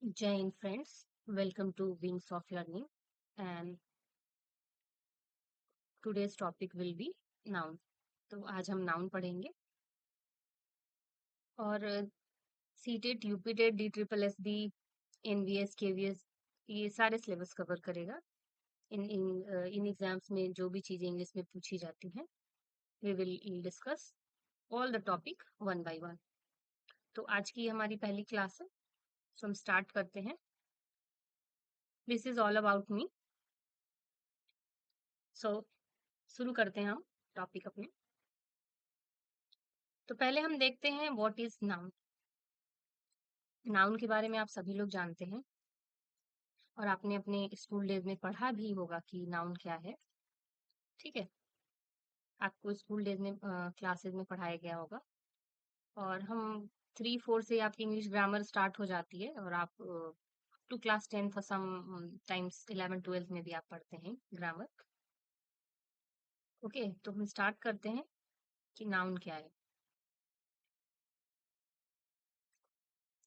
Jai Hind friends, welcome to Wings of Learning and today's topic will be noun. तो आज हम noun पढ़ेंगे और CTET, UPTET, D triple S B, NVS, KVS ये सारे syllabus cover करेगा। इन exams में जो भी चीजें इंग्लिश में पूछी जाती हैं we will discuss all the topic one by one. तो आज की हमारी पहली क्लास है, सो हम स्टार्ट करते हैं। This is all about me. So शुरू करते हैं हम टॉपिक अपने। तो पहले हम देखते हैं व्हाट इज नाउन। नाउन के बारे में आप सभी लोग जानते हैं और आपने अपने स्कूल डेज में पढ़ा भी होगा कि नाउन क्या है। ठीक है, आपको स्कूल डेज में क्लासेस में पढ़ाया गया होगा और हम 3-4 से आपकी इंग्लिश ग्रामर स्टार्ट हो जाती है और आप टू क्लास 10th और सम टाइम्स 11-12 में भी आप पढ़ते हैं ग्रामर। ओके, तो हम स्टार्ट करते हैं कि नाउन क्या है।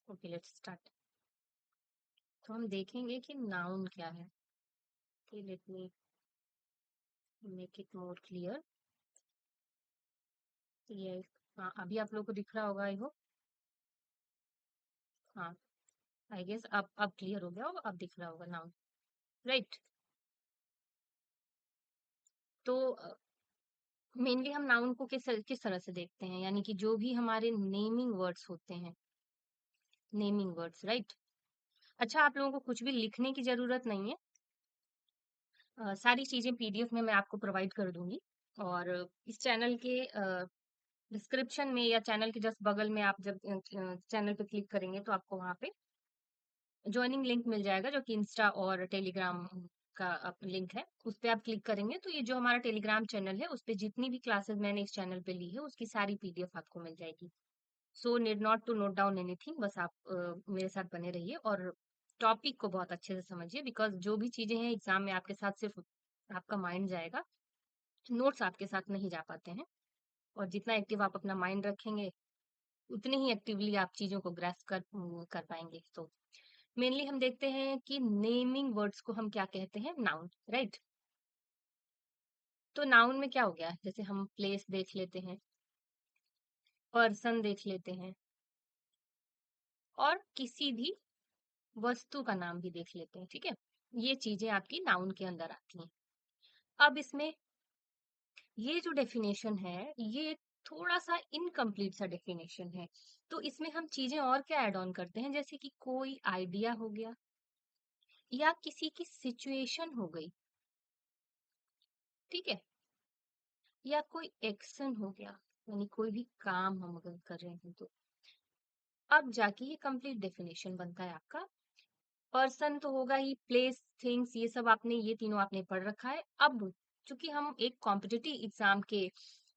Okay, let's start. तो हम देखेंगे कि नाउन क्या है। Okay, let me make it more clear. ये हाँ, अभी आप लोगों को दिख रहा होगा आई होप। हाँ, आई गेस अब क्लियर हो गया होगा, अब दिख रहा होगा नाउन, राइट। तो मेनली हम नाउन को किस तरह से देखते हैं, यानी कि जो भी हमारे नेमिंग वर्ड्स होते हैं, नेमिंग वर्ड्स, राइट। अच्छा, आप लोगों को कुछ भी लिखने की जरूरत नहीं है। सारी चीजें पीडीएफ में मैं आपको प्रोवाइड कर दूंगी और इस चैनल के डिस्क्रिप्शन में या चैनल के जस्ट बगल में आप जब चैनल पे क्लिक करेंगे तो आपको वहां पे ज्वाइनिंग लिंक मिल जाएगा, जो कि इंस्टा और टेलीग्राम का लिंक है। उस पे आप क्लिक करेंगे तो ये जो हमारा टेलीग्राम चैनल है उस पे जितनी भी क्लासेस मैंने इस चैनल पे ली है उसकी सारी पीडीएफ आपको मिल जाएगी। So need not to note down anything, बस आप मेरे साथ बने रहिए और टॉपिक को बहुत अच्छे से समझिए, बिकॉज जो भी चीजें हैं एग्जाम में आपके साथ सिर्फ आपका माइंड जाएगा, नोट्स आपके साथ नहीं जा पाते हैं। और जितना एक्टिव आप अपना माइंड रखेंगे उतनी ही एक्टिवली आप चीजों को ग्रास्प कर पाएंगे। तो मेनली हम देखते हैं कि नेमिंग वर्ड्स को हम क्या कहते हैं, नाउन, राइट। तो नाउन में क्या हो गया, जैसे हम प्लेस देख लेते हैं, पर्सन देख लेते हैं और किसी भी वस्तु का नाम भी देख लेते हैं। ठीक है, ये चीजें आपकी नाउन के अंदर आती हैं। अब इसमें ये जो डेफिनेशन है ये थोड़ा सा इनकम्प्लीट सा डेफिनेशन है, तो इसमें हम चीजें और क्या ऐड ऑन करते हैं, जैसे कि कोई आइडिया हो गया या किसी की सिचुएशन हो गई, ठीक है, या कोई एक्शन हो गया, यानी कोई भी काम हम अगर कर रहे हैं तो अब जाके ये कंप्लीट डेफिनेशन बनता है आपका। पर्सन तो होगा ही, प्लेस, थिंग्स, ये सब आपने, ये तीनों आपने पढ़ रखा है। अब चूंकि हम एक कॉम्पिटिटिव एग्जाम के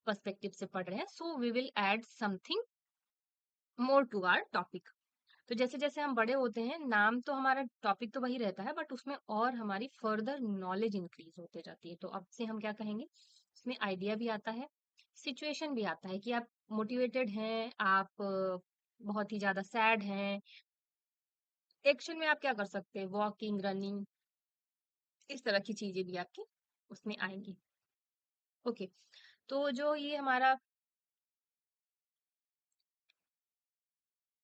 पर्सपेक्टिव से पढ़ रहे हैं, so we will add something more to our topic. तो जैसे जैसे हम बड़े होते हैं, नाम तो हमारा टॉपिक तो वही रहता है बट उसमें और हमारी फर्दर नॉलेज इंक्रीज होते जाती है। तो अब से हम क्या कहेंगे, इसमें आइडिया भी आता है, सिचुएशन भी आता है कि आप मोटिवेटेड हैं, आप बहुत ही ज्यादा सैड हैं। एक्शन में आप क्या कर सकते हैं, वॉकिंग, रनिंग, इस तरह की चीजें भी आपकी उसमें आएंगी। ओके, तो जो ये हमारा,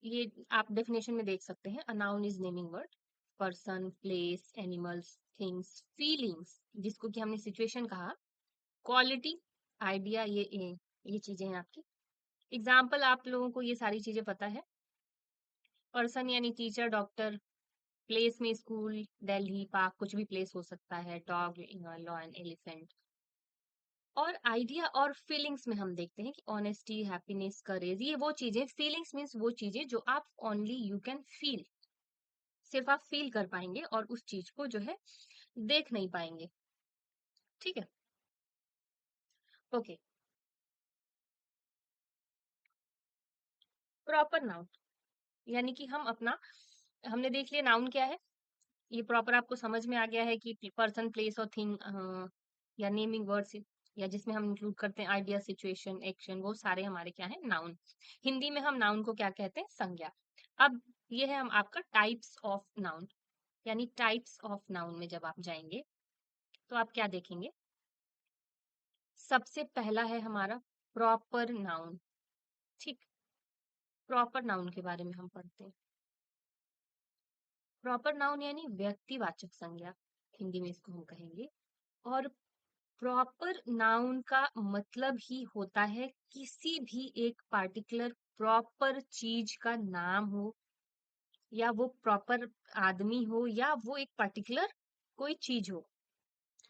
ये आप डेफिनेशन में देख सकते हैं, a noun is naming word, person, place, animals, things, feelings, जिसको कि हमने सिचुएशन कहा, क्वालिटी, आइडिया, ये चीजें हैं आपकी। एग्जाम्पल आप लोगों को ये सारी चीजें पता है। पर्सन यानी टीचर, डॉक्टर, प्लेस में स्कूल, दिल्ली, पार्क, कुछ भी प्लेस हो सकता है, डॉग, लॉयन, एलिफेंट। और आइडिया और फीलिंग्स में हम देखते हैं कि ऑनेस्टी, हैप्पीनेस, करेज, ये वो चीजें, फीलिंग्स मीन्स वो चीजें जो आप ओनली यू कैन फील, सिर्फ आप फील कर पाएंगे और उस चीज को जो है देख नहीं पाएंगे। ठीक है, ओके। प्रॉपर नाउन यानी कि हम अपना, हमने देख लिया नाउन क्या है, ये प्रॉपर आपको समझ में आ गया है कि पर्सन, प्लेस और थिंग या नेमिंग वर्ड्स या जिसमें हम इंक्लूड करते हैं आइडिया, सिचुएशन, एक्शन, वो सारे हमारे क्या है, नाउन। हिंदी में हम नाउन को क्या कहते हैं, संज्ञा। अब ये है हम आपका टाइप्स ऑफ नाउन, यानी टाइप्स ऑफ नाउन में जब आप जाएंगे तो आप क्या देखेंगे, सबसे पहला है हमारा प्रॉपर नाउन। ठीक, प्रॉपर नाउन के बारे में हम पढ़ते हैं। प्रॉपर नाउन यानी व्यक्तिवाचक संज्ञा, हिंदी में इसको हम कहेंगे। और प्रॉपर नाउन का मतलब ही होता है किसी भी एक पार्टिकुलर प्रॉपर चीज का नाम हो, या वो प्रॉपर आदमी हो, या वो एक पर्टिकुलर कोई चीज हो।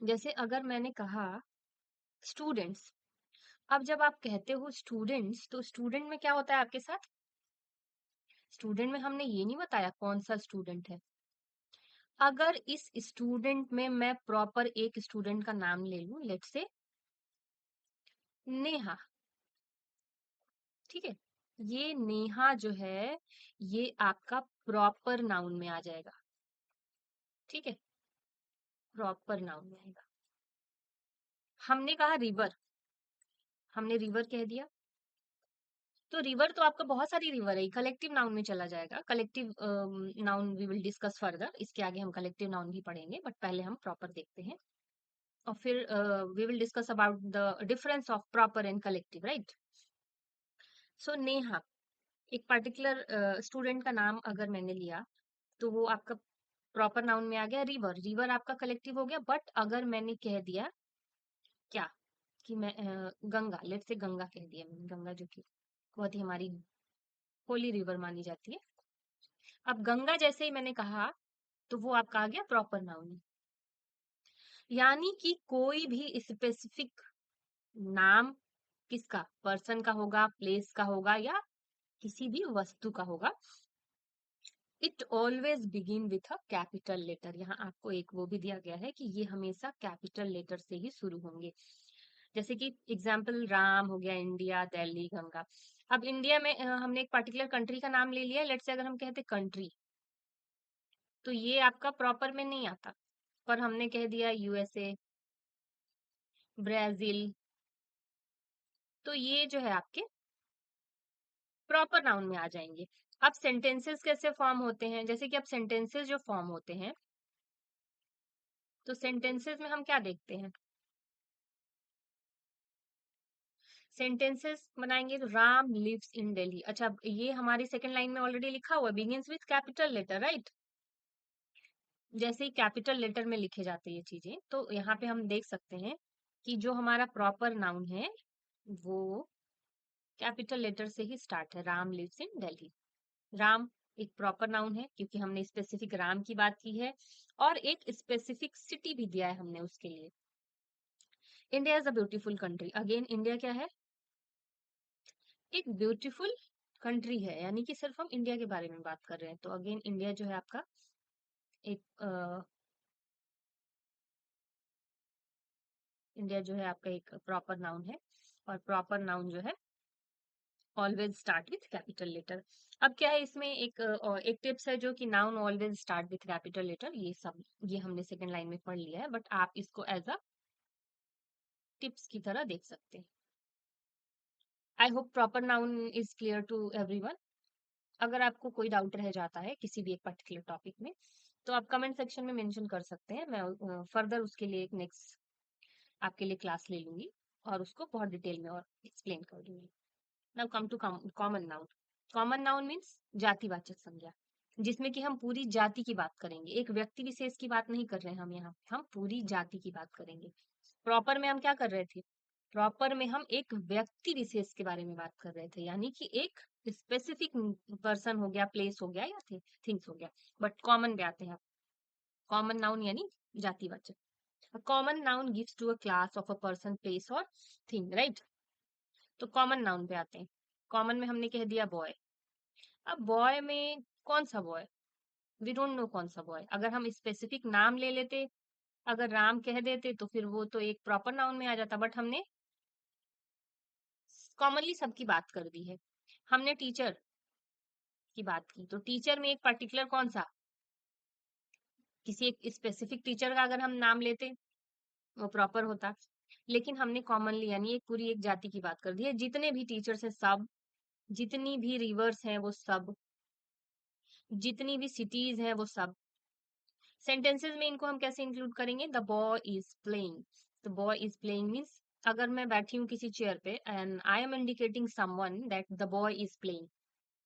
जैसे अगर मैंने कहा स्टूडेंट्स, अब जब आप कहते हो स्टूडेंट्स, तो स्टूडेंट में क्या होता है आपके साथ, स्टूडेंट में हमने ये नहीं बताया कौन सा स्टूडेंट है। अगर इस स्टूडेंट में मैं प्रॉपर एक स्टूडेंट का नाम ले लूं, लेट से नेहा, ठीक है, ये नेहा जो है ये आपका प्रॉपर नाउन में आ जाएगा। ठीक है, प्रॉपर नाउन में आएगा। हमने कहा रिवर, हमने रिवर कह दिया, तो रिवर तो आपका बहुत सारी रिवर है, कलेक्टिव नाउन में चला जाएगा। Collective noun we will discuss further, इसके आगे हम कलेक्टिव नाउन भी पढ़ेंगे, बट पहले हम प्रॉपर देखते हैं, और फिर we will discuss about the difference of proper and collective, right. So Neha, एक पर्टिकुलर स्टूडेंट का नाम अगर मैंने लिया, तो वो आपका प्रॉपर नाउन में आ गया। रिवर, रिवर आपका कलेक्टिव हो गया। बट अगर मैंने कह दिया क्या, कि मैं गंगा, लेट से गंगा कह दिया मैंने, गंगा जो कि बहुत ही हमारी होली रिवर मानी जाती है। अब गंगा जैसे ही मैंने कहा, तो वो आपका आ गया प्रॉपर नाउन। यानी कि कोई भी स्पेसिफिक नाम किसका, पर्सन का होगा, प्लेस का होगा, या किसी भी वस्तु का होगा, it always begin with a capital letter. यहाँ आपको एक वो भी दिया गया है कि ये हमेशा कैपिटल लेटर से ही शुरू होंगे। जैसे कि एग्जाम्पल राम हो गया, इंडिया, दिल्ली, गंगा। अब इंडिया में हमने एक पर्टिकुलर कंट्री का नाम ले लिया, लेट से अगर हम कहते कंट्री, तो ये आपका प्रॉपर में नहीं आता, पर हमने कह दिया यूएसए, ब्राजील, तो ये जो है आपके प्रॉपर नाउन में आ जाएंगे। अब सेंटेंसेस कैसे फॉर्म होते हैं, जैसे कि अब सेंटेंसेस जो फॉर्म होते हैं, तो सेंटेंसेस में हम क्या देखते हैं, सेंटेंसेस बनाएंगे तो राम लिव्स इन दिल्ली। अच्छा, ये हमारी सेकंड लाइन में ऑलरेडी लिखा हुआ, begins with capital letter, right. जैसे ही कैपिटल लेटर में लिखे जाते हैं ये चीजें, तो यहाँ पे हम देख सकते हैं कि जो हमारा प्रॉपर नाउन है वो कैपिटल लेटर से ही स्टार्ट है। राम लिव्स इन दिल्ली, राम एक प्रॉपर नाउन है क्योंकि हमने स्पेसिफिक राम की बात की है, और एक स्पेसिफिक सिटी भी दिया है हमने उसके लिए। India is a beautiful country, again India क्या है, एक ब्यूटीफुल कंट्री है, यानी कि सिर्फ हम इंडिया के बारे में बात कर रहे हैं, तो अगेन इंडिया जो है आपका एक इंडिया जो है आपका एक प्रॉपर नाउन है, और प्रॉपर नाउन जो है always start with capital letter. अब क्या है इसमें एक टिप्स है, जो कि noun always start with capital letter, ये सब ये हमने सेकंड लाइन में पढ़ लिया है, बट आप इसको एज अ टिप्स की तरह देख सकते हैं। I hope proper noun is clear to everyone. अगर आपको कोई डाउट रह जाता है किसी भी एक पर्टिकुलर टॉपिक में, तो आप कमेंट सेक्शन में मेंशन कर सकते हैं, मैं फर्दर उसके लिए एक नेक्स्ट आपके लिए क्लास ले लूंगी और उसको बहुत डिटेल में और एक्सप्लेन कर दूंगी। Now come to common noun. Common noun means जातिवाचक संज्ञा, जिसमें कि हम पूरी जाति की बात करेंगे, एक व्यक्ति विशेष की बात नहीं कर रहे हैं हम यहाँ, हम पूरी जाति की बात करेंगे। प्रॉपर में हम क्या कर रहे थे, प्रॉपर में हम एक व्यक्ति विशेष के बारे में बात कर रहे थे, यानी कि एक स्पेसिफिक पर्सन हो गया, प्लेस हो गया, या थिंग्स हो गया। बट कॉमन पे आते हैं, कॉमन नाउन यानी जातिवाचक। A common noun gives to a class of a person, place or thing, right? तो कॉमन नाउन पे आते हैं। कॉमन में हमने कह दिया बॉय। अब बॉय में कौन सा बॉय, वी डोंट नो कौन सा बॉय। अगर हम स्पेसिफिक नाम ले लेते, अगर राम कह देते, तो फिर वो तो एक प्रॉपर नाउन में आ जाता, बट हमने कॉमनली सबकी बात कर दी है। हमने टीचर की बात की, तो टीचर में एक पर्टिकुलर कौन सा, किसी एक स्पेसिफिक टीचर का अगर हम नाम लेते वो प्रॉपर होता। लेकिन हमने कॉमनली यानी एक पूरी एक जाति की बात कर दी है। जितने भी टीचर्स हैं सब, जितनी भी रिवर्स हैं वो सब, जितनी भी सिटीज हैं वो सब। सेंटेंसेस में इनको हम कैसे इंक्लूड करेंगे? The boy is playing. The boy is playing means अगर मैं बैठी हूँ किसी चेयर पे and I am indicating someone that the boy is playing,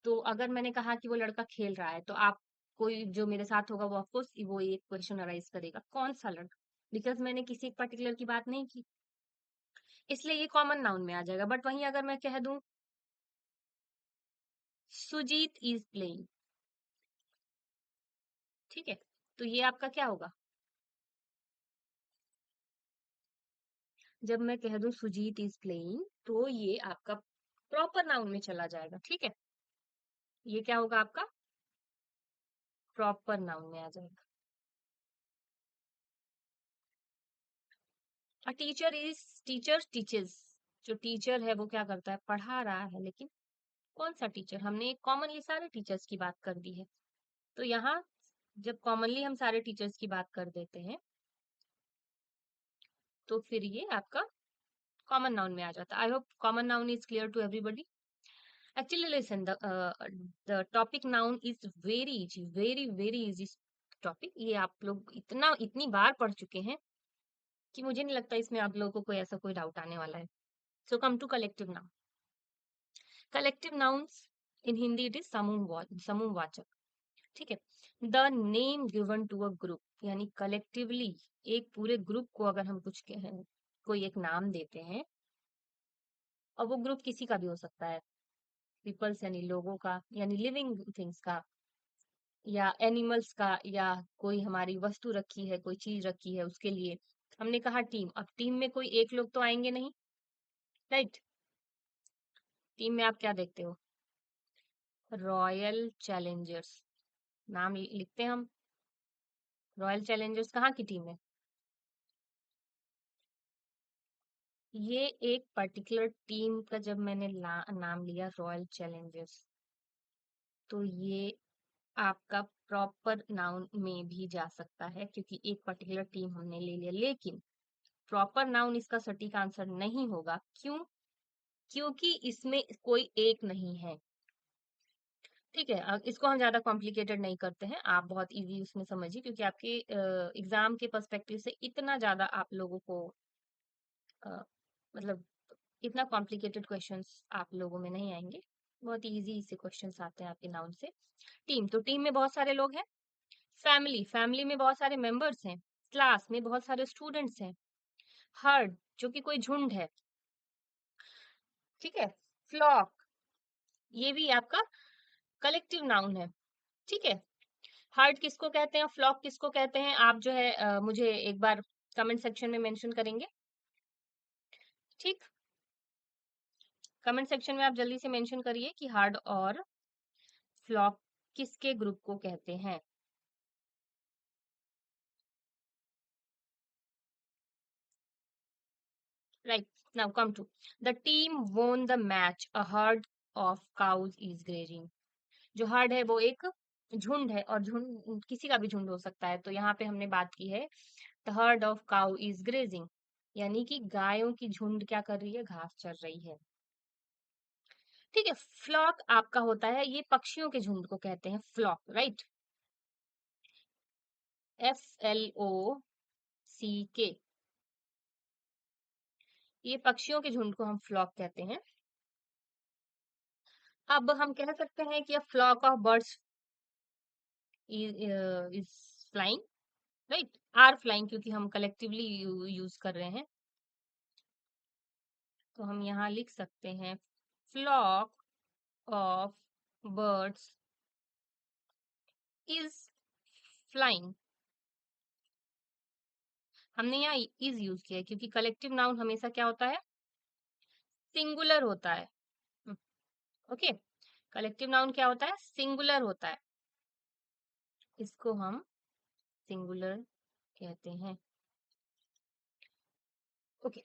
तो अगर मैंने कहा कि वो लड़का खेल रहा है, तो आप कोई जो मेरे साथ होगा वो ऑफकोर्स वो एक क्वेश्चन अराइज करेगा, कौन सा लड़का? बिकॉज मैंने किसी एक पर्टिकुलर की बात नहीं की, इसलिए ये कॉमन नाउन में आ जाएगा। बट वहीं अगर मैं कह दूं सुजीत इज प्लेइंग, ठीक है, तो ये आपका क्या होगा? जब मैं कह दूं सुजीत इज प्लेइंग, तो ये आपका प्रॉपर नाउन में चला जाएगा, ठीक है, ये क्या होगा आपका? प्रॉपर नाउन में आ जाएगा। A teacher is, teacher teaches, जो टीचर है वो क्या करता है? पढ़ा रहा है, लेकिन कौन सा टीचर? हमने कॉमनली सारे टीचर्स की बात कर दी है, तो यहाँ जब कॉमनली हम सारे टीचर्स की बात कर देते हैं तो फिर ये आपका कॉमन नाउन में आ जाता है। I hope common noun is clear to everybody. Actually listen, the topic noun is very easy, very very easy topic. ये आप लोग इतनी बार पढ़ चुके हैं कि मुझे नहीं लगता इसमें आप लोगों को कोई ऐसा कोई डाउट आने वाला है। So come to collective noun. Collective nouns in Hindi it is समूहवाचक, ठीक है। The name given to a group, यानी कलेक्टिवली एक पूरे ग्रुप को अगर हम कुछ कहें, कोई एक नाम देते हैं, और वो ग्रुप किसी का भी हो सकता है, पीपल्स यानी लोगों का, यानी लिविंग थिंग्स का, या एनिमल्स का, या कोई हमारी वस्तु रखी है, कोई चीज रखी है उसके लिए। हमने कहा टीम, अब टीम में कोई एक लोग तो आएंगे नहीं, राइट? टीम में आप क्या देखते हो? रॉयल चैलेंजर्स, नाम लिखते हैं हम। रॉयल चैलेंजर्स कहाँ की टीम है? ये एक पर्टिकुलर टीम का जब मैंने नाम लिया रॉयल चैलेंजर्स, तो ये आपका प्रॉपर नाउन में भी जा सकता है, क्योंकि एक पर्टिकुलर टीम हमने ले लिया, लेकिन प्रॉपर नाउन इसका सटीक आंसर नहीं होगा। क्यों? क्योंकि इसमें कोई एक नहीं है, ठीक है। इसको हम ज्यादा कॉम्प्लिकेटेड नहीं करते हैं, आप बहुत इजी उसमें समझिए, क्योंकि आपके एग्जाम के पर्सपेक्टिव से इतना ज्यादा आप लोगों को अ, मतलब इतना कॉम्प्लिकेटेड क्वेश्चंस आप लोगों में नहीं आएंगे, बहुत इजी से क्वेश्चंस आते हैं आपके नाउन से। टीम, तो टीम में बहुत सारे लोग हैं। फैमिली, फैमिली में बहुत सारे मेंबर्स हैं। क्लास में बहुत सारे स्टूडेंट्स हैं। हर्ड, जो कि कोई झुंड है, ठीक है। फ्लॉक, ये भी आपका कलेक्टिव नाउन है, ठीक है। हर्ड किसको कहते हैं, फ्लॉक किसको कहते हैं, आप जो है मुझे एक बार कमेंट सेक्शन में मेंशन करेंगे, ठीक। कमेंट सेक्शन में आप जल्दी से मेंशन करिए कि हर्ड और फ्लॉक किसके ग्रुप को कहते हैं। Right, now come to the team won the match, a herd of cows is grazing. जो हर्ड है वो एक झुंड है, और झुंड किसी का भी झुंड हो सकता है, तो यहाँ पे हमने बात की है the heard of cow is grazing, यानी कि गायों की झुंड क्या कर रही है? घास चर रही है, ठीक है। फ्लॉक आपका होता है, ये पक्षियों के झुंड को कहते हैं फ्लॉक, राइट? FLOCK, ये पक्षियों के झुंड को हम फ्लॉक कहते हैं। अब हम कह सकते हैं कि flock of birds is flying, right, are flying, क्योंकि हम कलेक्टिवली यूज कर रहे हैं, तो हम यहाँ लिख सकते हैं flock of birds is flying. हमने यहाँ इज यूज किया है क्योंकि कलेक्टिव नाउन हमेशा क्या होता है? सिंगुलर होता है, ओके। कलेक्टिव नाउन क्या होता है? सिंगुलर होता है, इसको हम सिंगुलर कहते हैं, ओके।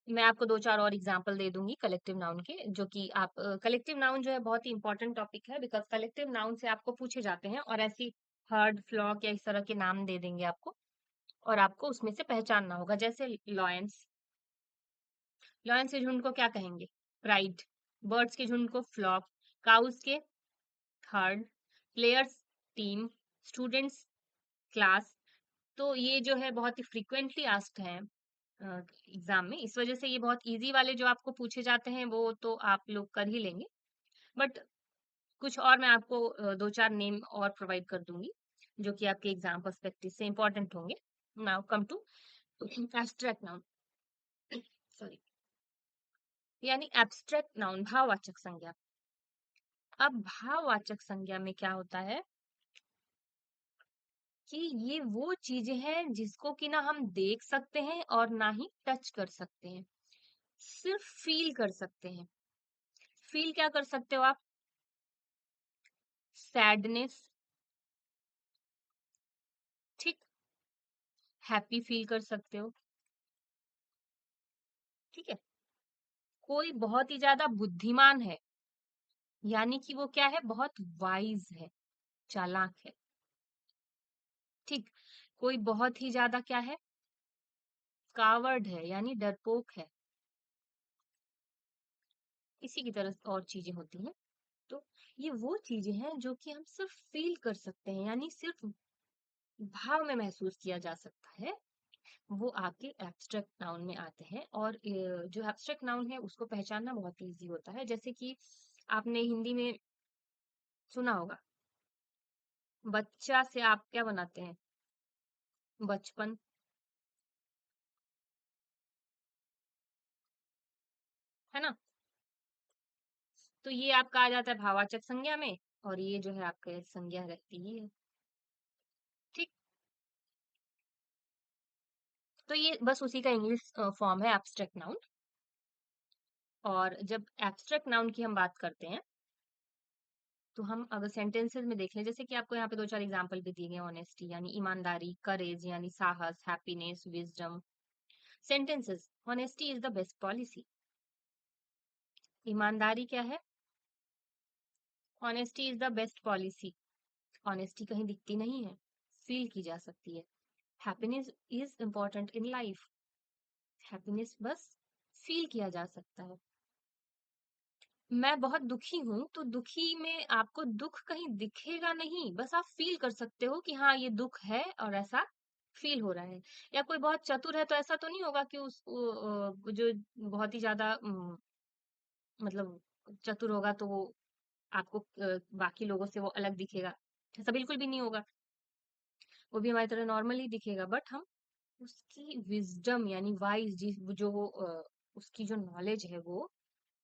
मैं आपको दो चार और एग्जांपल दे दूंगी कलेक्टिव नाउन के, जो कि आप कलेक्टिव नाउन जो है बहुत ही इंपॉर्टेंट टॉपिक है, बिकॉज कलेक्टिव नाउन से आपको पूछे जाते हैं, और ऐसी हर्ड, फ्लॉक या इस तरह के नाम दे देंगे आपको, और आपको उसमें से पहचानना होगा। जैसे लॉयंस, लॉयंस के झुंड को क्या कहेंगे? प्राइड। बर्ड्स के झुंड को फ्लॉक। काउस के heard. Players team. Students class. तो ये जो है बहुत ही फ्रीक्वेंटली आस्क्ड है एग्जाम में, इस वजह से ये बहुत इजी वाले जो आपको पूछे जाते हैं वो तो आप लोग कर ही लेंगे, बट कुछ और मैं आपको दो चार नेम और प्रोवाइड कर दूंगी जो कि आपके एग्जाम पर्सपेक्टिव से इंपॉर्टेंट होंगे। Now come to abstract noun, sorry, यानी एब्स्ट्रैक्ट नाउन, भाववाचक संज्ञा। अब भाववाचक संज्ञा में क्या होता है कि ये वो चीजें हैं जिसको कि ना हम देख सकते हैं और ना ही टच कर सकते हैं, सिर्फ फील कर सकते हैं। फील क्या कर सकते हो आप? सैडनेस, ठीक, हैप्पी फील कर सकते हो, ठीक है। कोई बहुत ही ज्यादा बुद्धिमान है, यानी कि वो क्या है, बहुत वाइज है, चालाक है, ठीक। कोई बहुत ही ज्यादा क्या है, कावर्ड है, यानी डरपोक है। इसी की तरह और चीजें होती हैं। तो ये वो चीजें हैं जो कि हम सिर्फ फील कर सकते हैं, यानी सिर्फ भाव में महसूस किया जा सकता है, वो आपके एब्स्ट्रैक्ट नाउन में आते हैं। और जो एब्स्ट्रैक्ट नाउन है उसको पहचानना बहुत इजी होता है। जैसे कि आपने हिंदी में सुना होगा, बच्चा से आप क्या बनाते हैं? बचपन, है ना। तो ये आपका आ जाता है भाववाचक संज्ञा में, और ये जो है आपके संज्ञा रहती ही है, ठीक। तो ये बस उसी का इंग्लिश फॉर्म है एब्स्ट्रैक्ट नाउन। और जब एब्स्ट्रैक्ट नाउन की हम बात करते हैं तो हम अगर सेंटेंसेस में देख लें, जैसे कि आपको यहाँ पे दो चार एग्जांपल भी दिए गए, ऑनेस्टी यानी ईमानदारी, करेज यानी साहस, happiness, wisdom. Sentences, honesty is the best policy. ईमानदारी क्या है? Honesty is the best policy. Honesty कहीं दिखती नहीं है, फील की जा सकती है। Happiness is important in life. Happiness बस फील किया जा सकता है। मैं बहुत दुखी हूँ, तो दुखी में आपको दुख कहीं दिखेगा नहीं, बस आप फील कर सकते हो कि हाँ ये दुख है और ऐसा फील हो रहा है। या कोई बहुत चतुर है तो ऐसा तो नहीं होगा कि जो बहुत ही ज्यादा मतलब चतुर होगा तो वो आपको बाकी लोगों से वो अलग दिखेगा, ऐसा बिल्कुल भी नहीं होगा। वो भी हमारी तरह नॉर्मल ही दिखेगा, बट हम उसकी विजडम यानी वाइज जो उसकी जो नॉलेज है, वो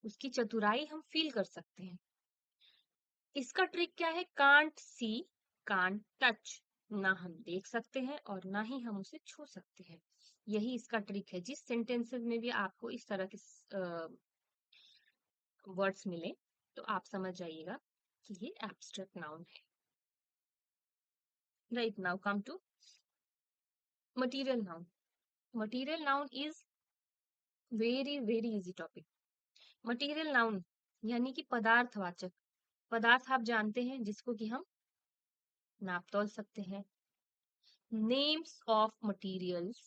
उसकी चतुराई हम फील कर सकते हैं। इसका ट्रिक क्या है? Can't see, can't touch. ना हम देख सकते हैं और ना ही हम उसे छू सकते हैं। यही इसका ट्रिक है। जिस सेंटेंसेस में भी आपको इस तरह के वर्ड्स मिले तो आप समझ जाइएगा कि ये एब्स्ट्रैक्ट नाउन है। Right, now come to material noun. Material noun is very very easy topic. Material noun यानी कि पदार्थवाचक। पदार्थ आप जानते हैं जिसको कि हम नाप तौल सकते हैं। नेम्स ऑफ मटेरियल्स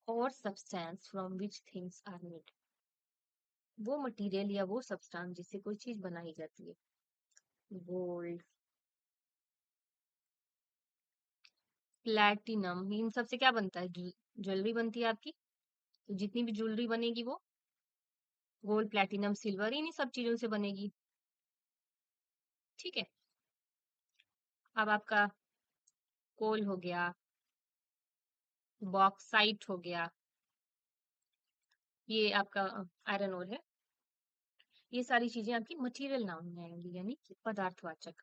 और substance from which things are made. वो मटेरियल या वो सब्सटेंस जिससे कोई चीज बनाई जाती है। गोल्ड, प्लैटिनम, इन सब से क्या बनता है? ज्वेलरी बनती है आपकी। तो जितनी भी ज्वेलरी बनेगी वो गोल्ड, प्लैटिनम, सिल्वर, इन्हीं सब चीजों से बनेगी, ठीक है। अब आपका कोल हो गया, बॉक्साइट हो गया, ये आपका आयरन ओर है। ये सारी चीजें आपकी मटेरियल नाउन में आएंगी, यानी कि पदार्थवाचक।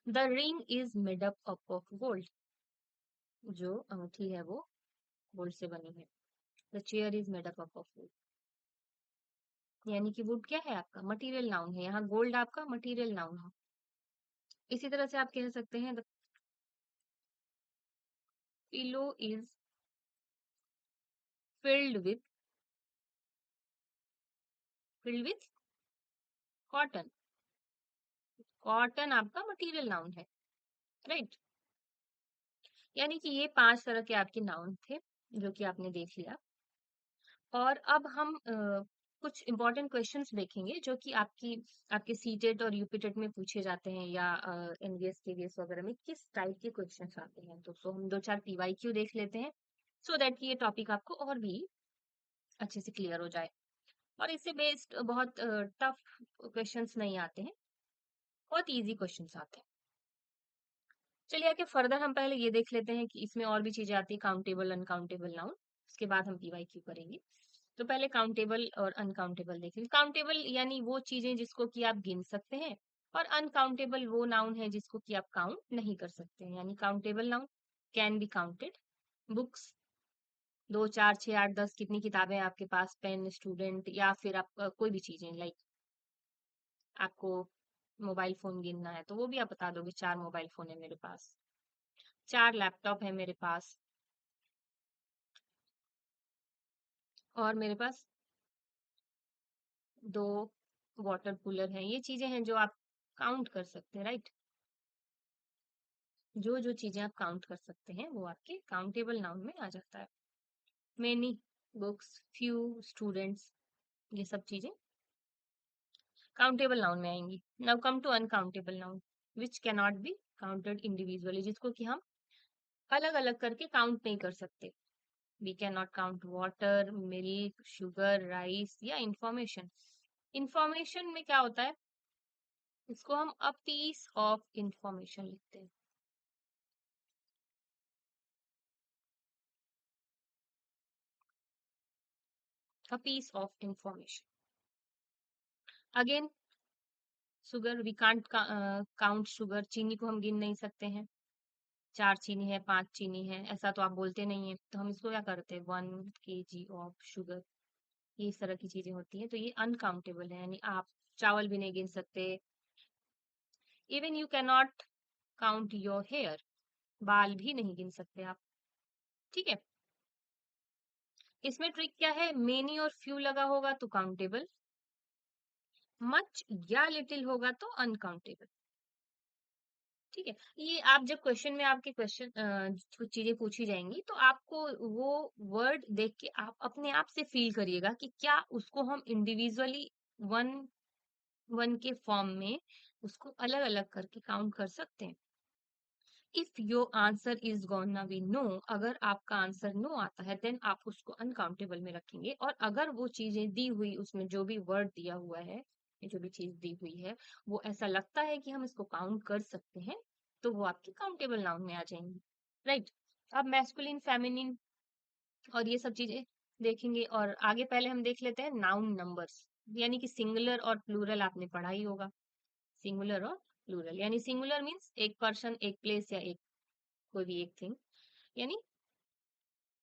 The ring is made up of gold. जो अंगूठी है वो गोल्ड से बनी है। The chair is made up of wood, यानी कि वुड क्या है? आपका मटेरियल नाउन है। यहाँ गोल्ड आपका मटेरियल नाउन है। इसी तरह से आप कह सकते हैं the pillow is filled with, filled with cotton. Cotton आपका मटेरियल नाउन है, राइट। यानी कि ये 5 तरह के आपके नाउन थे, जो कि आपने देख लिया। और अब हम कुछ इम्पोर्टेंट क्वेश्चंस देखेंगे जो कि आपके सीटेट और यूपीटेट में पूछे जाते हैं, या एनवीएस केवीएस वगैरह में किस टाइप के क्वेश्चंस आते हैं। तो हम 2-4 पीवाईक्यू देख लेते हैं, सो दैट कि ये टॉपिक आपको और भी अच्छे से क्लियर हो जाए। और इससे बेस्ड बहुत टफ क्वेश्चंस नहीं आते हैं, बहुत इजी क्वेश्चंस आते हैं। चलिए आगे फर्दर हम पहले ये देख लेते हैं कि इसमें और भी चीजें आती है, काउंटेबल अनकाउंटेबल नाउन। उसके बाद हम पीवाईक्यू करेंगे। तो पहले काउंटेबल और अनकाउंटेबल देखेंगे। काउंटेबल यानी वो चीजें जिसको कि आप गिन सकते हैं, और अनकाउंटेबल वो नाउन है जिसको कि आप काउंट नहीं कर सकते हैं। यानी countable noun can be counted. Books 2, 4, 6, 8, 10 कितनी किताबें हैं आपके पास, पेन, स्टूडेंट, या फिर आप कोई भी चीजें, लाइक आपको मोबाइल फोन गिनना है तो वो भी आप बता दोगे 4 मोबाइल फोन है मेरे पास, 4 लैपटॉप है मेरे पास, और मेरे पास 2 वाटर कूलर हैं। ये चीजें हैं जो आप काउंट कर सकते हैं, राइट। जो जो चीजें आप काउंट कर सकते हैं वो आपके काउंटेबल नाउन में आ जाता है। मेनी बुक्स, फ्यू स्टूडेंट्स, ये सब चीजें काउंटेबल नाउन में आएंगी। Now come to uncountable noun which cannot be counted individually, जिसको कि हम अलग अलग करके काउंट नहीं कर सकते। We can not count water, milk, sugar, rice, या इंफॉर्मेशन। इंफॉर्मेशन में क्या होता है, इसको हम अ पीस ऑफ इंफॉर्मेशन लिखते हैं। A piece of information. Again sugar, we can't count sugar, चीनी को हम गिन नहीं सकते हैं। 4 चीनी है, 5 चीनी है, ऐसा तो आप बोलते नहीं है, तो हम इसको क्या करते हैं, 1 kg ऑफ शुगर। ये इस तरह की चीजें होती है, तो ये अनकाउंटेबल है। यानी आप चावल भी नहीं गिन सकते। Even you can not count your hair, बाल भी नहीं गिन सकते आप। ठीक है। इसमें ट्रिक क्या है, मेनी और फ्यू लगा होगा तो काउंटेबल, मच या लिटिल होगा तो अनकाउंटेबल। ठीक है। ये आप जब क्वेश्चन में आपके क्वेश्चन कुछ चीजें पूछी जाएंगी तो आपको वो वर्ड देख के आप अपने आप से फील करिएगा कि क्या उसको हम इंडिविजुअली वन वन के फॉर्म में उसको अलग अलग करके काउंट कर सकते हैं। If your answer is gonna be no, अगर आपका आंसर नो आता है देन आप उसको अनकाउंटेबल में रखेंगे। और अगर वो चीजें दी हुई, उसमें जो भी वर्ड दिया हुआ है, जो भी चीज दी हुई है, वो ऐसा लगता है कि हम इसको काउंट कर सकते हैं, तो वो आपकी काउंटेबल नाउन में आ जाएंगी, राइट। अब मैस्कुलिन, फेमिनिन और ये सब चीजें देखेंगे। और आगे पहले हम देख लेते हैं नाउन नंबर्स, यानी कि सिंगुलर और प्लूरल आपने पढ़ा ही होगा। सिंगुलर और प्लूरल, यानी सिंगुलर मीन्स एक पर्सन, एक प्लेस, या एक कोई भी एक थिंग। यानी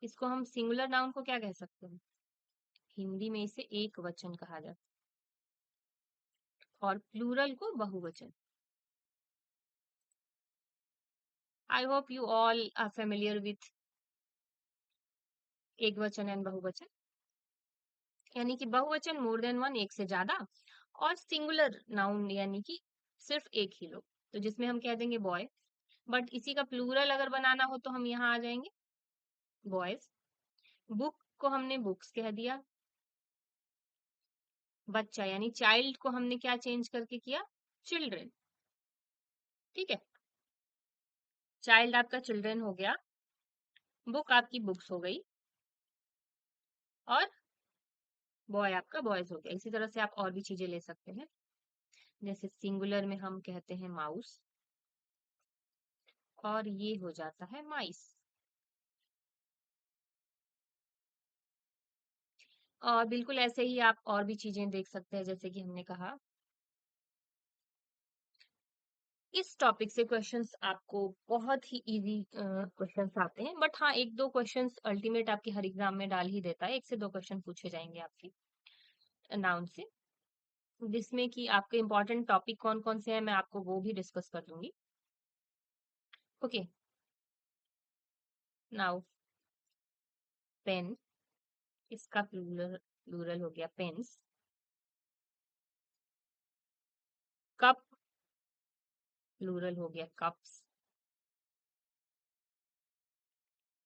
इसको हम सिंगुलर नाउन को क्या कह सकते हैं, हिंदी में इसे एक वचन कहा जाता है, और प्लूरल को बहुवचन। I hope you all are familiar with एक वचन एंड बहुवचन। यानी कि बहुवचन मोर देन वन, एक से ज्यादा, और सिंगुलर नाउन यानी कि सिर्फ एक ही लोग, तो जिसमें हम कह देंगे बॉय। बट इसी का प्लूरल अगर बनाना हो तो हम यहाँ आ जाएंगे बॉयज। बुक को हमने बुक्स कह दिया। बच्चा यानी चाइल्ड को हमने क्या चेंज करके किया, चिल्ड्रन। ठीक है। चाइल्ड आपका चिल्ड्रन हो गया, बुक आपकी बुक्स हो गई, और बॉय आपका बॉयज हो गया। इसी तरह से आप और भी चीजें ले सकते हैं, जैसे सिंगुलर में हम कहते हैं माउस, और ये हो जाता है माइस। और बिल्कुल ऐसे ही आप और भी चीजें देख सकते हैं, जैसे कि हमने कहा इस टॉपिक से क्वेश्चंस आपको बहुत ही इजी क्वेश्चंस आते हैं। बट हाँ, एक दो क्वेश्चंस अल्टीमेट आपके हर एग्जाम में डाल ही देता है, 1 से 2 क्वेश्चन पूछे जाएंगे आपके नाउन से, जिसमें कि आपके इंपॉर्टेंट टॉपिक कौन कौन से हैं मैं आपको वो भी डिस्कस कर दूंगी। ओके। नाउ पेन, इसका प्लूरल प्लूरल हो गया पेन्स। कप, प्लूरल हो गया कप्स।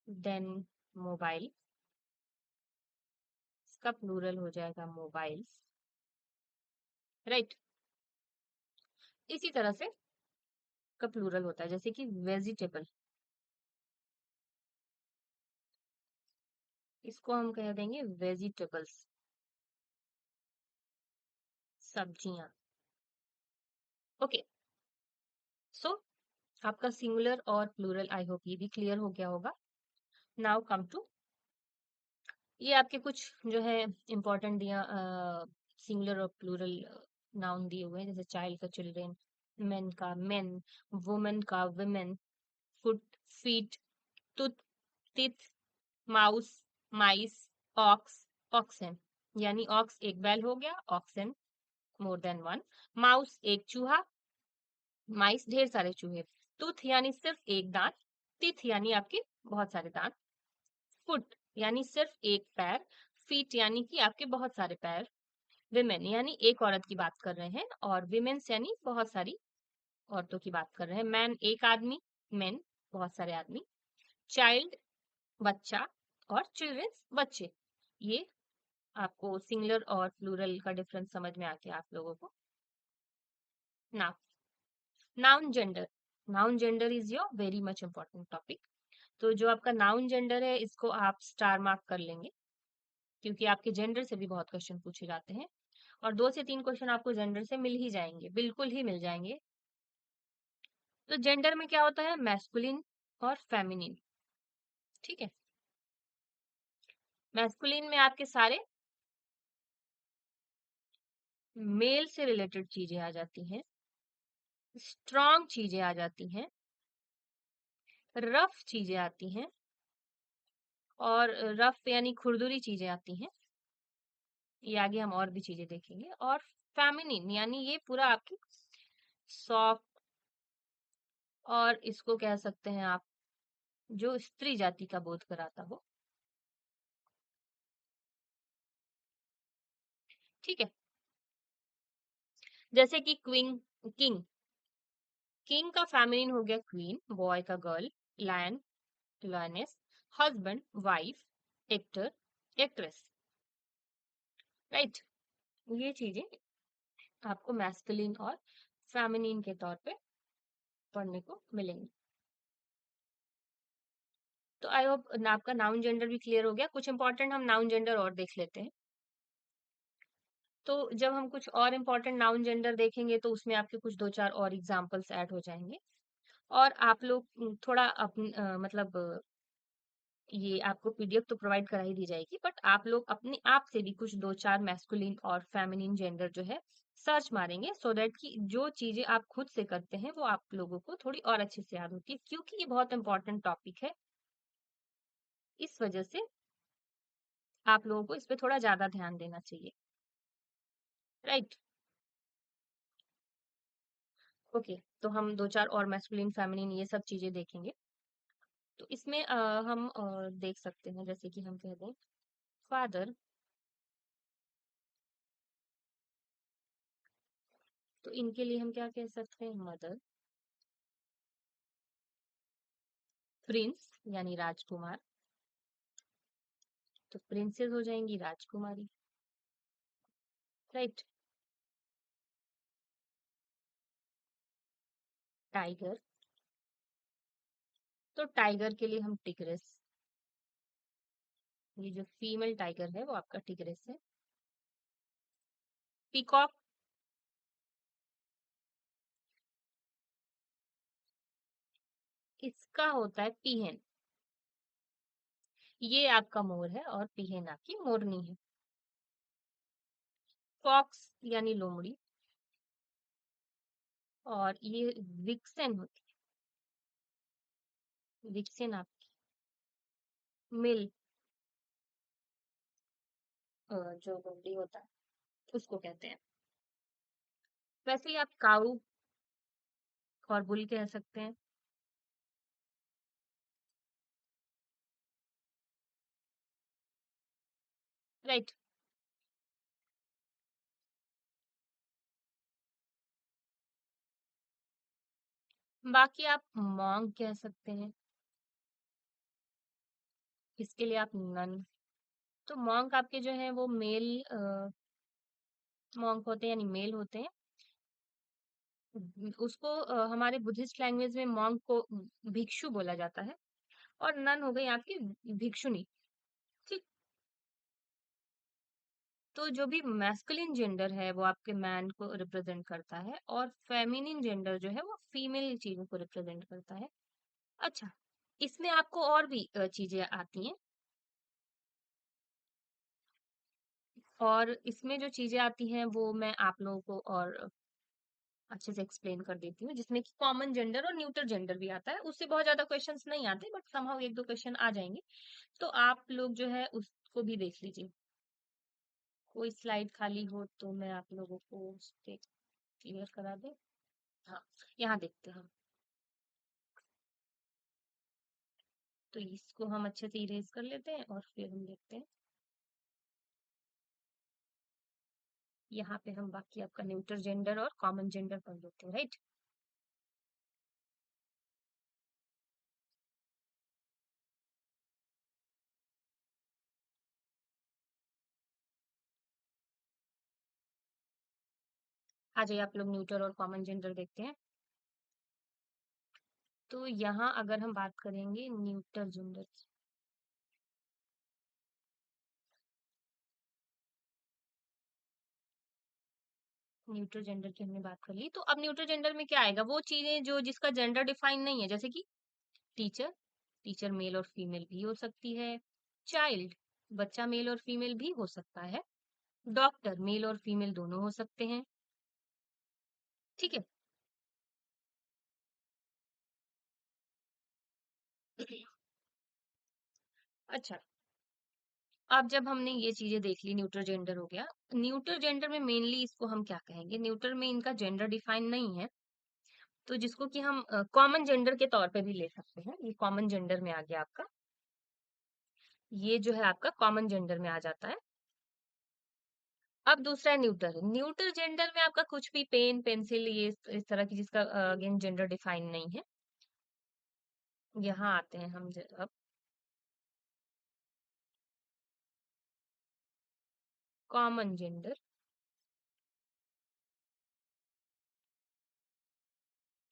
देन मोबाइल, इसका प्लूरल हो जाएगा मोबाइल्स, राइट। इसी तरह से का प्लूरल होता है, जैसे कि वेजिटेबल, इसको हम कह देंगे वेजिटेबल्स, सब्जियां। ओके, सो आपका सिंगुलर और प्लूरल आई होप ये भी क्लियर हो गया होगा। नाउ कम टू, ये आपके कुछ जो है इम्पोर्टेंट दिया सिंगुलर और प्लूरल नाउन दिए हुए हैं, जैसे चाइल्ड का चिल्ड्रेन, मेन का मेन, वुमेन का women, foot feet, tooth teeth, mouse mice, ox oxen, यानी ऑक्स एक बैल हो गया, oxen more than one, mouse एक चूहा, माइस ढेर सारे चूहे, टूथ यानी सिर्फ एक दांत, टीथ यानी आपके बहुत सारे दांत, फुट यानी सिर्फ एक पैर, फीट यानी कि आपके बहुत सारे पैर, विमेन यानी एक औरत की बात कर रहे हैं, और विमेन्स यानी बहुत सारी औरतों की बात कर रहे हैं, मैन एक आदमी, मेन बहुत सारे आदमी, चाइल्ड बच्चा, और चिल्ड्रंस बच्चे। ये आपको सिंगुलर और प्लूरल का डिफरेंस समझ में आ गया आप लोगों को। Now noun gender, noun gender is your very much important topic. तो जो आपका नाउन जेंडर है इसको आप स्टार मार्क कर लेंगे, क्योंकि आपके जेंडर से भी बहुत क्वेश्चन पूछे जाते हैं, और 2 से 3 क्वेश्चन आपको जेंडर से मिल ही जाएंगे, बिल्कुल ही मिल जाएंगे। तो जेंडर में क्या होता है, मैस्कुलिन और फेमिनिन, ठीक है। मैस्कुलिन में आपके सारे मेल से रिलेटेड चीजें आ जाती हैं, स्ट्रॉन्ग चीजें आ जाती हैं, रफ चीजें आती हैं, और रफ यानी खुरदुरी चीजें आती हैं, ये आगे हम और भी चीजें देखेंगे, और फेमिनिन यानी ये पूरा आपकी सॉफ्ट, और इसको कह सकते हैं आप जो स्त्री जाति का बोध कराता हो, ठीक है। जैसे कि क्वीन, किंग, किंग का फेमिनिन हो गया क्वीन, बॉय का girl, lion lioness, husband wife, actor actress, right. ये चीजें आपको मैस्कुलिन और फेमिनिन के तौर पे पढ़ने को मिलेंगी। तो आई होप आपका नाउन जेंडर भी क्लियर हो गया। कुछ इंपॉर्टेंट हम नाउन जेंडर और देख लेते हैं। तो जब हम कुछ और इम्पोर्टेंट नाउन जेंडर देखेंगे तो उसमें आपके कुछ 2-4 और एग्जाम्पल्स ऐड हो जाएंगे, और आप लोग थोड़ा अपन मतलब ये आपको पीडीएफ तो प्रोवाइड करा ही दी जाएगी, बट आप लोग अपने आप से भी कुछ 2-4 मैस्कुलिन और फेमिनिन जेंडर जो है सर्च मारेंगे, सो दैट कि जो चीजें आप खुद से करते हैं वो आप लोगों को थोड़ी और अच्छे से याद होती है, क्योंकि ये बहुत इंपॉर्टेंट टॉपिक है, इस वजह से आप लोगों को इस पे थोड़ा ज्यादा ध्यान देना चाहिए, राइट। ओके, तो हम 2-4 और मैस्कुलिन फेमिनिन ये सब चीजें देखेंगे। तो इसमें हम देख सकते हैं, जैसे कि हम कह दें फादर, तो इनके लिए हम क्या कह सकते हैं, मदर, प्रिंस यानी राजकुमार, तो प्रिंसेस हो जाएंगी राजकुमारी, राइट। टाइगर, तो टाइगर के लिए हम टिग्रेस, ये जो फीमेल टाइगर है वो आपका टिग्रेस है। पीकॉक, इसका होता है पीहन, ये आपका मोर है और पीहन आपकी मोरनी है। फॉक्स यानी लोमड़ी, और ये विक्सेन होती है, विक्सेन आपकी मिल, जो लोमड़ी होता है उसको कहते हैं। वैसे ही आप काऊ और बुल कह सकते हैं, राइट। बाकी आप मॉन्ग कह सकते हैं, इसके लिए आप नन। तो मॉन्क आपके जो है वो मेल मॉन्क होते हैं, यानी मेल होते हैं। उसको हमारे बुद्धिस्ट लैंग्वेज में मॉन्क को भिक्षु बोला जाता है। और नन हो गई आपकी भिक्षुनी। ठीक। तो जो भी मैस्कुलिन जेंडर है वो आपके मैन को रिप्रेजेंट करता है, और फेमिनिन जेंडर जो है वो फीमेल चीजों को रिप्रेजेंट करता है। अच्छा, इसमें आपको और भी चीजें आती हैं, और इसमें जो चीजें आती हैं वो मैं आप लोगों को और अच्छे से एक्सप्लेन कर देती हूँ, जिसमें कि कॉमन जेंडर और न्यूटर जेंडर भी आता है। उससे बहुत ज्यादा क्वेश्चंस नहीं आते, बट समहाउ एक दो क्वेश्चन आ जाएंगे। तो आप लोग जो है उसको भी देख लीजिए। कोई स्लाइड खाली हो तो मैं आप लोगों को उस पे क्लियर करा दूं। हाँ, यहाँ देखते हैं। तो इसको हम अच्छे से इरेज कर लेते हैं और फिर हम देखते हैं। यहाँ पे हम बाकी आपका न्यूटर जेंडर और कॉमन जेंडर पढ़ लेते हैं, राइट। आ जाइए, आप लोग न्यूटर और कॉमन जेंडर देखते हैं। तो यहाँ अगर हम बात करेंगे न्यूटर जेंडर की, न्यूट्रल जेंडर की हमने बात कर ली। तो अब न्यूट्रल जेंडर में क्या आएगा? वो चीजें जो जिसका जेंडर डिफाइन नहीं है, जैसे कि टीचर, टीचर मेल और फीमेल भी हो सकती है। चाइल्ड, बच्चा मेल और फीमेल भी हो सकता है। डॉक्टर, मेल और फीमेल दोनों हो सकते हैं। ठीक है। अच्छा, अब जब हमने ये चीजें देख ली, न्यूट्रल जेंडर हो गया। न्यूट्रल जेंडर में मेनली इसको हम क्या कहेंगे? न्यूट्रल में इनका जेंडर डिफाइन नहीं है, तो जिसको कि हम कॉमन जेंडर के तौर पे भी ले सकते हैं। ये कॉमन जेंडर में आ गया आपका, ये जो है आपका कॉमन जेंडर में आ जाता है। अब दूसरा है न्यूटर। न्यूटर जेंडर में आपका कुछ भी पेन पेंसिल ये इस तरह की, जिसका अगेन जेंडर डिफाइन नहीं है। यहाँ आते हैं हम अब कॉमन जेंडर।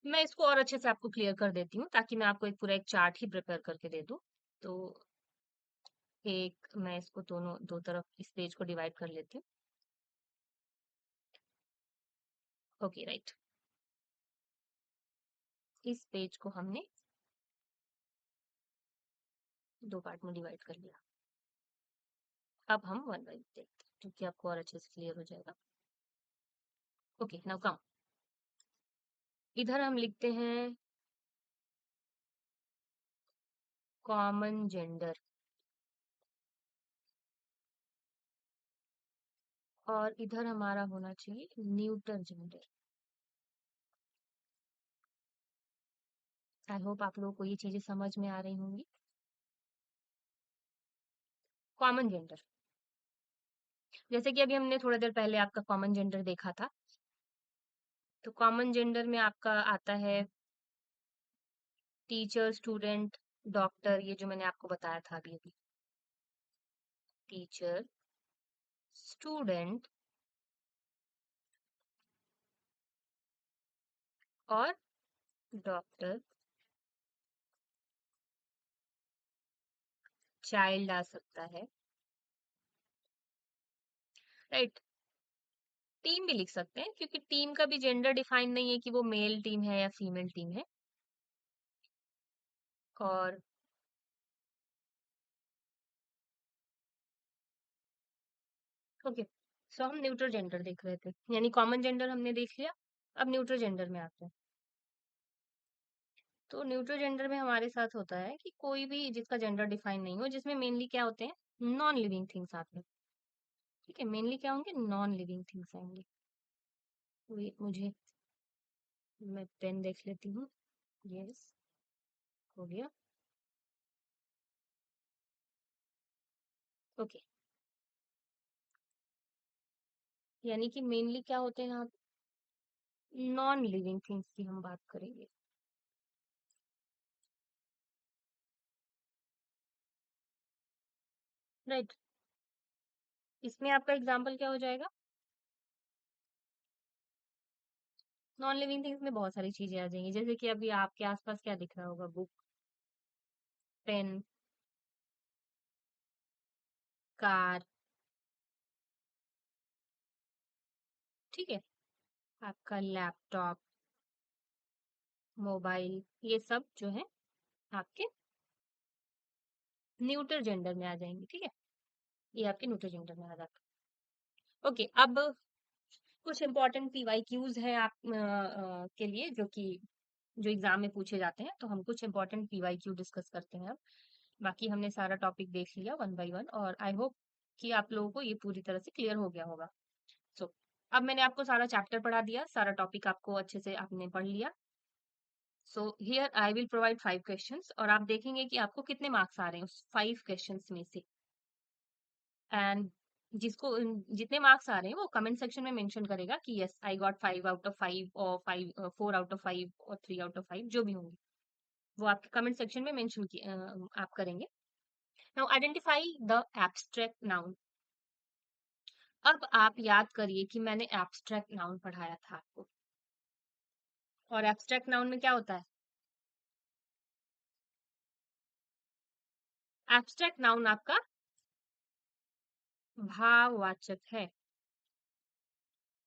मैं इसको और अच्छे से आपको क्लियर कर देती हूँ, ताकि मैं आपको एक पूरा एक चार्ट ही प्रिपेयर करके दे दूँ। तो एक मैं इसको दोनों दो तरफ इस पेज को डिवाइड कर लेती हूँ। Okay, right. इस पेज को हमने दो पार्ट में डिवाइड कर लिया। अब हम वन बाई देखते हैं, क्योंकि आपको और अच्छे से क्लियर हो जाएगा। Okay, now come. इधर हम लिखते हैं कॉमन जेंडर, और इधर हमारा होना चाहिए न्यूटर जेंडर। आई होप आप लोगों को ये चीजें समझ में आ रही होंगी। कॉमन जेंडर, जैसे कि अभी हमने थोड़ी देर पहले आपका कॉमन जेंडर देखा था। तो कॉमन जेंडर में आपका आता है टीचर, स्टूडेंट, डॉक्टर, ये जो मैंने आपको बताया था अभी अभी। टीचर, स्टूडेंट और डॉक्टर। चाइल्ड आ सकता है, राइट। टीम भी लिख सकते हैं, क्योंकि टीम का भी जेंडर डिफाइन नहीं है कि वो मेल टीम है या फीमेल टीम है। और ओके, सो हम न्यूट्रल जेंडर देख रहे थे, यानी कॉमन जेंडर हमने देख लिया। अब न्यूट्रल जेंडर में आते हैं। तो न्यूट्रल जेंडर में हमारे साथ होता है कि कोई भी जिसका जेंडर डिफाइन नहीं हो, जिसमें मेनली क्या होते हैं? नॉन लिविंग थिंग्स आते हैं। ठीक है, मेनली क्या होंगे? नॉन लिविंग थिंग्स आएंगे। वेट, मुझे मैं पेन देख लेती हूँ। यस, हो गया। ओके, यानी कि मेनली क्या होते हैं यहाँ? नॉन लिविंग थिंग्स की हम बात करेंगे। राइट। इसमें आपका एग्जाम्पल क्या हो जाएगा? नॉन लिविंग थिंग्स में बहुत सारी चीजें आ जाएंगी, जैसे कि अभी आपके आसपास क्या दिख रहा होगा? बुक, पेन, कार, ठीक है, आपका लैपटॉप, मोबाइल, ये सब जो है आपके न्यूटर जेंडर में आ जाएंगे, ठीक है, ये आपके न्यूटर जेंडर में आ जाता है। ओके, अब कुछ इंपॉर्टेंट पीवाईक्यूज है आप के लिए, जो कि जो एग्जाम में पूछे जाते हैं, तो हम कुछ इंपॉर्टेंट पीवाईक्यू डिस्कस करते हैं अब। बाकी हमने सारा टॉपिक देख लिया वन बाय वन, और आई होप कि आप लोगों को ये पूरी तरह से क्लियर हो गया होगा। सो अब मैंने आपको सारा चैप्टर पढ़ा दिया, सारा टॉपिक आपको अच्छे से आपने पढ़ लिया। So here I will provide 5 questions, और आप देखेंगे कि आपको कितने मार्क्स आ रहे हैं उस 5 क्वेश्चंस में से। एंड जिसको जितने मार्क्स आ रहे हैं वो कमेंट सेक्शन में मेंशन करेगा कि yes I got 5 out of 5, और 4 आउट ऑफ 5, और 3 आउट ऑफ 5, जो भी होंगे वो आपके कमेंट सेक्शन में मेंशन आप करेंगे। Now identify the abstract noun. अब आप याद करिए कि मैंने एब्स्ट्रैक्ट नाउन पढ़ाया था आपको, और एब्स्ट्रैक्ट नाउन में क्या होता है? एब्स्ट्रैक्ट नाउन आपका भाववाचक है,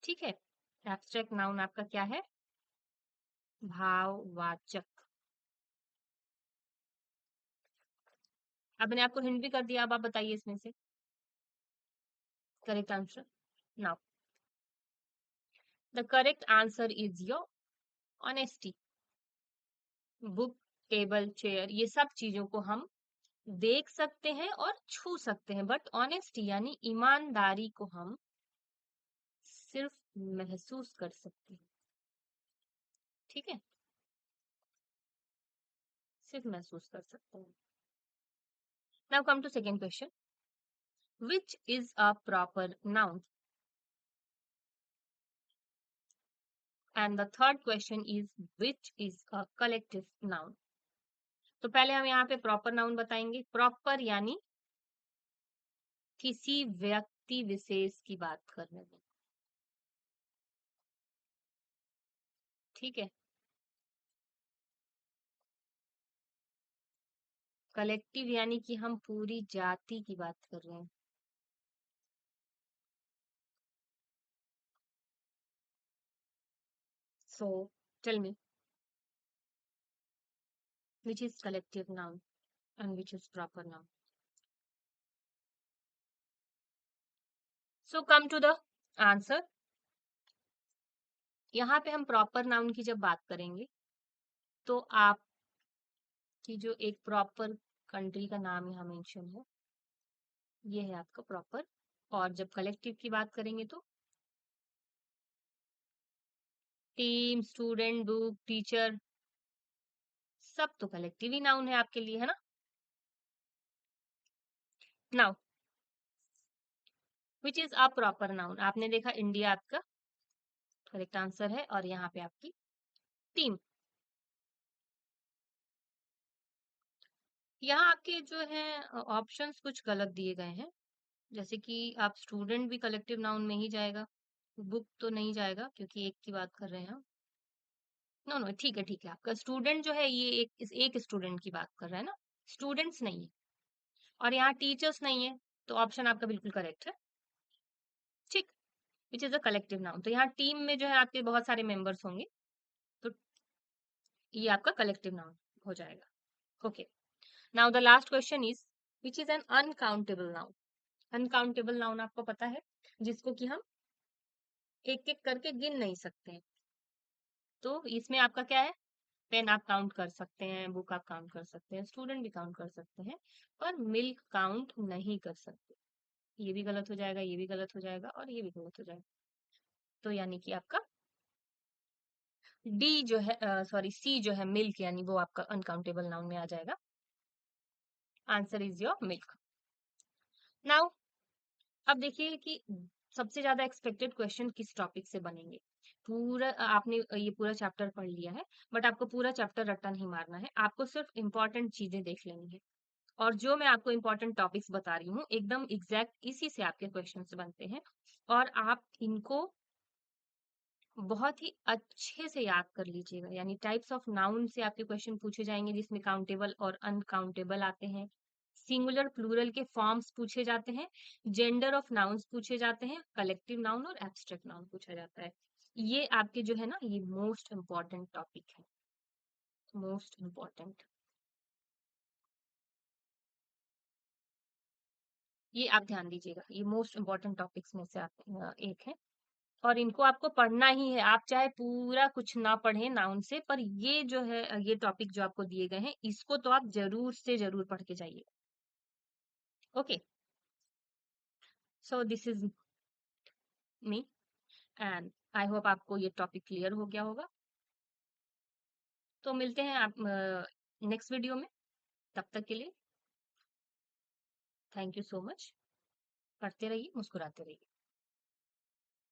ठीक है, एब्स्ट्रैक्ट नाउन आपका क्या है? भाववाचक। अब मैंने आपको हिंट भी कर दिया, अब आप बताइए इसमें से correct answer. Now the correct answer is your honesty. Book, table, chair, ये सब चीजों को हम देख सकते हैं और छू सकते हैं, बट ऑनेस्टी यानी ईमानदारी को हम सिर्फ महसूस कर सकते हैं, ठीक है, सिर्फ महसूस कर सकते हैं। Now come to second question, which is a proper noun? And the third question is which is a collective noun? तो पहले हम यहाँ पे प्रॉपर नाउन बताएंगे। प्रॉपर यानी किसी व्यक्ति विशेष की बात करने में, ठीक है। कलेक्टिव यानी कि हम पूरी जाति की बात कर रहे हैं। So tell me, which is collective noun and which is proper noun? So come to the answer. यहाँ पे हम प्रॉपर नाउन की जब बात करेंगे, तो आपकी जो एक प्रॉपर कंट्री का नाम यहाँ मेंशन है, ये है आपका प्रॉपर। और जब कलेक्टिव की बात करेंगे तो टीम, स्टूडेंट, ग्रुप, टीचर, सब तो कलेक्टिव ही नाउन है आपके लिए, है ना। Now which is a proper noun? आपने देखा इंडिया आपका करेक्ट आंसर है, और यहाँ पे आपकी टीम। यहाँ आपके जो है ऑप्शंस कुछ गलत दिए गए हैं, जैसे कि आप स्टूडेंट भी कलेक्टिव नाउन में ही जाएगा, बुक तो नहीं जाएगा क्योंकि एक की बात कर रहे हैं हम। नो नो, ठीक है ठीक है, आपका स्टूडेंट जो है ये एक स्टूडेंट की बात कर रहा है ना, स्टूडेंट्स नहीं है। और यहाँ टीचर्स नहीं है, तो ऑप्शन आपका बिल्कुल करेक्ट है, ठीक। विच इज अ कलेक्टिव नाउन, तो यहाँ टीम में जो है आपके बहुत सारे मेंबर्स होंगे, तो ये आपका कलेक्टिव नाउन हो जाएगा। Okay, now the last question is which is an uncountable noun? Uncountable noun आपको पता है, जिसको कि हम एक एक करके गिन नहीं सकते हैं। तो इसमें आपका क्या है? पेन आप काउंट कर सकते हैं, बुक आप काउंट कर सकते हैं, स्टूडेंट भी काउंट कर सकते हैं, पर मिल्क काउंट नहीं कर सकते। ये भी गलत हो जाएगा, ये भी गलत हो जाएगा, और ये भी गलत हो जाएगा। तो यानी कि आपका डी जो है, सॉरी सी जो है मिल्क, यानी वो आपका अनकाउंटेबल नाउन में आ जाएगा। Answer is your milk. Now अब देखिए कि सबसे ज्यादा एक्सपेक्टेड क्वेश्चन किस टॉपिक से बनेंगे। पूरा आपने ये पूरा चैप्टर पढ़ लिया है, बट आपको पूरा चैप्टर रट्टा नहीं मारना है, आपको सिर्फ इंपॉर्टेंट चीजें देख लेनी है। और जो मैं आपको इम्पोर्टेंट टॉपिक्स बता रही हूँ एकदम एग्जैक्ट इसी से आपके क्वेश्चंस बनते हैं, और आप इनको बहुत ही अच्छे से याद कर लीजिएगा। यानी टाइप्स ऑफ नाउन से आपके क्वेश्चन पूछे जाएंगे जिसमें काउंटेबल और अनकाउंटेबल आते हैं, सिंगुलर प्लूरल के फॉर्म्स पूछे जाते हैं, जेंडर ऑफ नाउन्स पूछे जाते हैं, कलेक्टिव नाउन और एब्स्ट्रैक्ट नाउन पूछा जाता है। ये आपके जो है ना, ये मोस्ट इम्पॉर्टेंट टॉपिक है, मोस्ट इम्पॉर्टेंट। ये आप ध्यान दीजिएगा, ये मोस्ट इम्पॉर्टेंट टॉपिक्स में से एक है, और इनको आपको पढ़ना ही है। आप चाहे पूरा कुछ ना पढ़ें नाउन से, पर ये जो है ये टॉपिक जो आपको दिए गए हैं इसको तो आप जरूर से जरूर पढ़ के जाइए। Okay, so this is me, and I hope आपको ये टॉपिक क्लियर हो गया होगा। तो मिलते हैं आप नेक्स्ट वीडियो में, तब तक के लिए थैंक यू सो मच। पढ़ते रहिए, मुस्कुराते रहिए।